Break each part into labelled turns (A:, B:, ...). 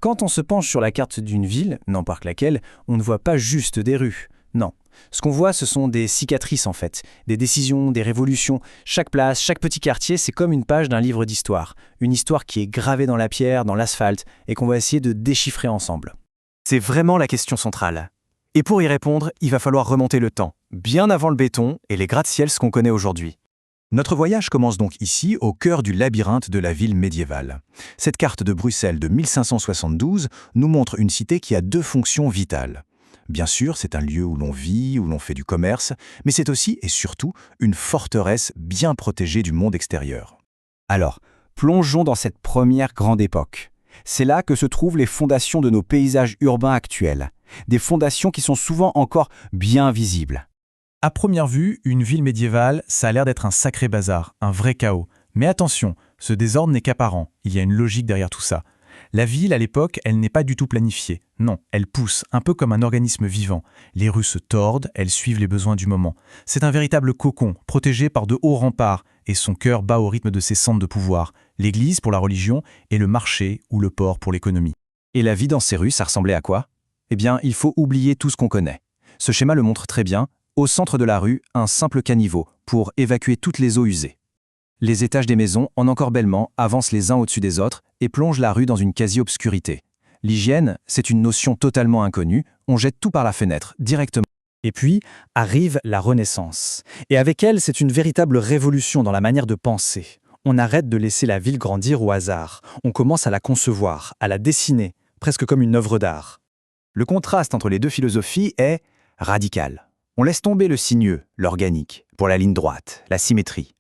A: Quand on se penche sur la carte d'une ville, n'importe laquelle, on ne voit pas juste des rues. Non. Ce qu'on voit, ce sont des cicatrices en fait, des décisions, des révolutions. Chaque place, chaque petit quartier, c'est comme une page d'un livre d'histoire. Une histoire qui est gravée dans la pierre, dans l'asphalte, et qu'on va essayer de déchiffrer ensemble.
B: C'est vraiment la question centrale. Et pour y répondre, il va falloir remonter le temps, bien avant le béton et les gratte-ciels qu'on connaît aujourd'hui. Notre voyage commence donc ici, au cœur du labyrinthe de la ville médiévale. Cette carte de Bruxelles de 1572 nous montre une cité qui a deux fonctions vitales. Bien sûr, c'est un lieu où l'on vit, où l'on fait du commerce, mais c'est aussi et surtout une forteresse bien protégée du monde extérieur.
C: Alors, plongeons dans cette première grande époque. C'est là que se trouvent les fondations de nos paysages urbains actuels. Des fondations qui sont souvent encore bien visibles.
D: À première vue, une ville médiévale, ça a l'air d'être un sacré bazar, un vrai chaos. Mais attention, ce désordre n'est qu'apparent, il y a une logique derrière tout ça. La ville, à l'époque, elle n'est pas du tout planifiée. Non, elle pousse, un peu comme un organisme vivant. Les rues se tordent, elles suivent les besoins du moment. C'est un véritable cocon, protégé par de hauts remparts, et son cœur bat au rythme de ses centres de pouvoir. L'église pour la religion, et le marché ou le port pour l'économie.
B: Et la vie dans ces rues, ça ressemblait à quoi? Eh bien, il faut oublier tout ce qu'on connaît. Ce schéma le montre très bien. Au centre de la rue, un simple caniveau pour évacuer toutes les eaux usées. Les étages des maisons, en encorbellement, avancent les uns au-dessus des autres et plongent la rue dans une quasi-obscurité. L'hygiène, c'est une notion totalement inconnue, on jette tout par la fenêtre, directement.
E: Et puis arrive la Renaissance. Et avec elle, c'est une véritable révolution dans la manière de penser. On arrête de laisser la ville grandir au hasard. On commence à la concevoir, à la dessiner, presque comme une œuvre d'art.
B: Le contraste entre les deux philosophies est radical. On laisse tomber le sinueux, l'organique, pour la ligne droite, la symétrie.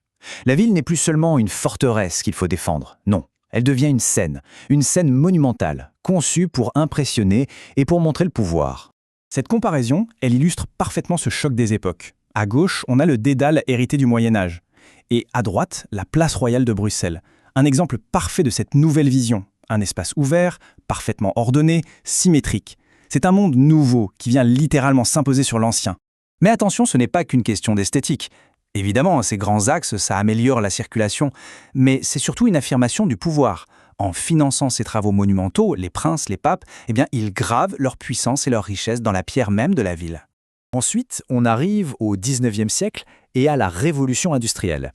B: La ville n'est plus seulement une forteresse qu'il faut défendre, non. Elle devient une scène monumentale, conçue pour impressionner et pour montrer le pouvoir.
A: Cette comparaison, elle illustre parfaitement ce choc des époques. À gauche, on a le Dédale hérité du Moyen-Âge. Et à droite, la place royale de Bruxelles. Un exemple parfait de cette nouvelle vision. Un espace ouvert, parfaitement ordonné, symétrique. C'est un monde nouveau qui vient littéralement s'imposer sur l'ancien. Mais attention, ce n'est pas qu'une question d'esthétique. Évidemment, ces grands axes, ça améliore la circulation, mais c'est surtout une affirmation du pouvoir. En finançant ces travaux monumentaux, les princes, les papes, ils gravent leur puissance et leur richesse dans la pierre même de la ville.
E: Ensuite, on arrive au XIXe siècle et à la révolution industrielle.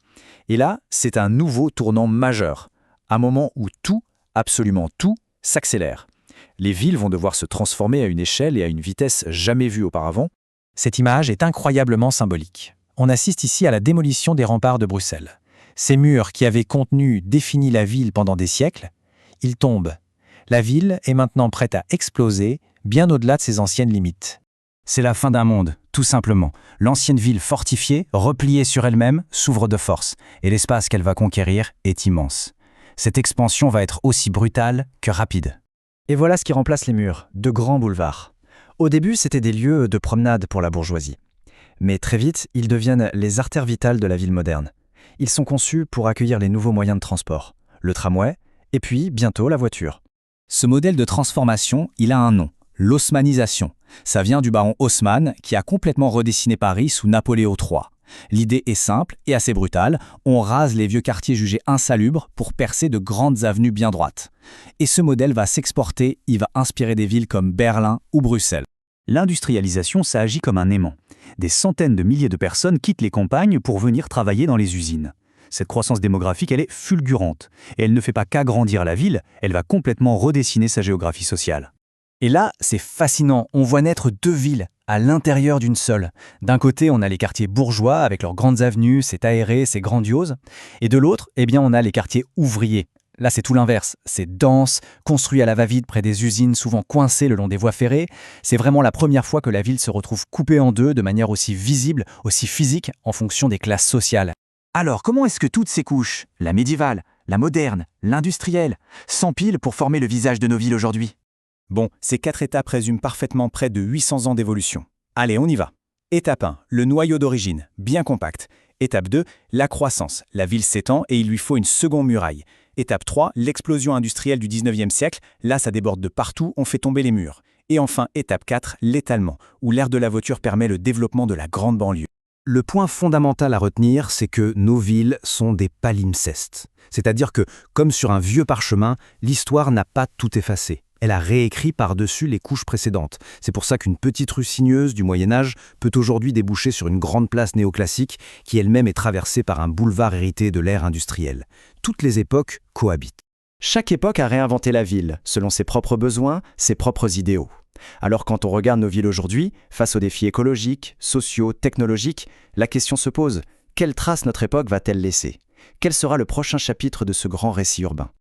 E: Et là, c'est un nouveau tournant majeur. Un moment où tout, absolument tout, s'accélère. Les villes vont devoir se transformer à une échelle et à une vitesse jamais vue auparavant. Cette image est incroyablement symbolique. On assiste ici à la démolition des remparts de Bruxelles. Ces murs qui avaient défini la ville pendant des siècles, ils tombent. La ville est maintenant prête à exploser, bien au-delà de ses anciennes limites.
C: C'est la fin d'un monde, tout simplement. L'ancienne ville fortifiée, repliée sur elle-même, s'ouvre de force, et l'espace qu'elle va conquérir est immense. Cette expansion va être aussi brutale que rapide.
E: Et voilà ce qui remplace les murs, de grands boulevards. Au début, c'était des lieux de promenade pour la bourgeoisie. Mais très vite, ils deviennent les artères vitales de la ville moderne. Ils sont conçus pour accueillir les nouveaux moyens de transport, le tramway, et puis bientôt la voiture.
C: Ce modèle de transformation, il a un nom, l'haussmannisation. Ça vient du baron Haussmann qui a complètement redessiné Paris sous Napoléon III. L'idée est simple et assez brutale, on rase les vieux quartiers jugés insalubres pour percer de grandes avenues bien droites. Et ce modèle va s'exporter, il va inspirer des villes comme Berlin ou Bruxelles.
B: L'industrialisation, ça agit comme un aimant. Des centaines de milliers de personnes quittent les campagnes pour venir travailler dans les usines. Cette croissance démographique, elle est fulgurante. Et elle ne fait pas qu'agrandir la ville, elle va complètement redessiner sa géographie sociale.
E: Et là, c'est fascinant, on voit naître deux villes à l'intérieur d'une seule. D'un côté, on a les quartiers bourgeois avec leurs grandes avenues, c'est aéré, c'est grandiose. Et de l'autre, on a les quartiers ouvriers. Là, c'est tout l'inverse. C'est dense, construit à la va-vite près des usines, souvent coincées le long des voies ferrées. C'est vraiment la première fois que la ville se retrouve coupée en deux de manière aussi visible, aussi physique, en fonction des classes sociales.
B: Alors, comment est-ce que toutes ces couches, la médiévale, la moderne, l'industrielle, s'empilent pour former le visage de nos villes aujourd'hui?
A: Bon, ces 4 étapes résument parfaitement près de 800 ans d'évolution. Allez, on y va. Étape 1, le noyau d'origine, bien compact. Étape 2, la croissance. La ville s'étend et il lui faut une seconde muraille. Étape 3, l'explosion industrielle du 19e siècle. Là, ça déborde de partout, on fait tomber les murs. Et enfin, étape 4, l'étalement, où l'ère de la voiture permet le développement de la grande banlieue.
C: Le point fondamental à retenir, c'est que nos villes sont des palimpsestes. C'est-à-dire que, comme sur un vieux parchemin, l'histoire n'a pas tout effacé.
E: Elle a réécrit par-dessus les couches précédentes. C'est pour ça qu'une petite rue sinueuse du Moyen-Âge peut aujourd'hui déboucher sur une grande place néoclassique qui elle-même est traversée par un boulevard hérité de l'ère industrielle. Toutes les époques cohabitent. Chaque époque a réinventé la ville, selon ses propres besoins, ses propres idéaux. Alors quand on regarde nos villes aujourd'hui, face aux défis écologiques, sociaux, technologiques, la question se pose, quelle trace notre époque va-t-elle laisser ? Quel sera le prochain chapitre de ce grand récit urbain ?